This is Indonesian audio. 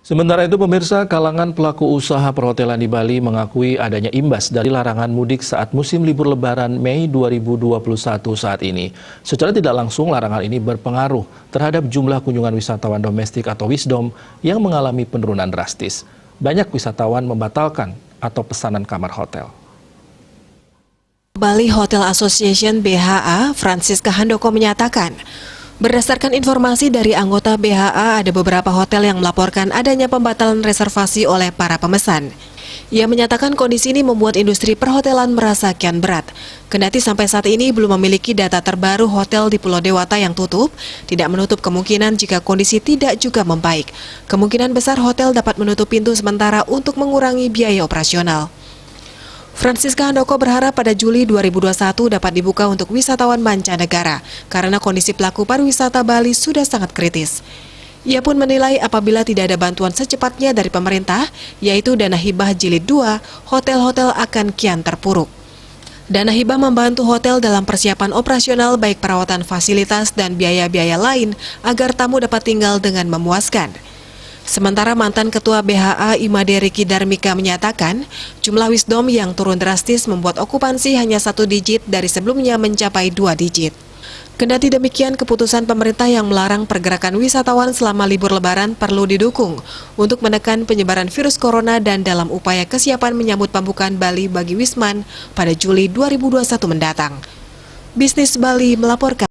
Sementara itu, pemirsa, kalangan pelaku usaha perhotelan di Bali mengakui adanya imbas dari larangan mudik saat musim libur Lebaran Mei 2021 saat ini. Secara tidak langsung, larangan ini berpengaruh terhadap jumlah kunjungan wisatawan domestik atau Wisdom yang mengalami penurunan drastis. Banyak wisatawan membatalkan atau pesanan kamar hotel. Bali Hotel Association (BHA) Francisca Handoko menyatakan, berdasarkan informasi dari anggota BHA, ada beberapa hotel yang melaporkan adanya pembatalan reservasi oleh para pemesan. Ia menyatakan kondisi ini membuat industri perhotelan merasa kian berat. Kendati sampai saat ini belum memiliki data terbaru hotel di Pulau Dewata yang tutup, tidak menutup kemungkinan jika kondisi tidak juga membaik. Kemungkinan besar hotel dapat menutup pintu sementara untuk mengurangi biaya operasional. Francisca Handoko berharap pada Juli 2021 dapat dibuka untuk wisatawan mancanegara karena kondisi pelaku pariwisata Bali sudah sangat kritis. Ia pun menilai apabila tidak ada bantuan secepatnya dari pemerintah, yaitu dana hibah jilid 2, hotel-hotel akan kian terpuruk. Dana hibah membantu hotel dalam persiapan operasional baik perawatan fasilitas dan biaya-biaya lain agar tamu dapat tinggal dengan memuaskan. Sementara mantan Ketua BHA Imade Riki Darmika menyatakan, jumlah Wisdom yang turun drastis membuat okupansi hanya 1 digit dari sebelumnya mencapai 2 digit. Kendati demikian, keputusan pemerintah yang melarang pergerakan wisatawan selama libur Lebaran perlu didukung untuk menekan penyebaran virus corona dan dalam upaya kesiapan menyambut pembukaan Bali bagi Wisman pada Juli 2021 mendatang. Bisnis Bali melaporkan.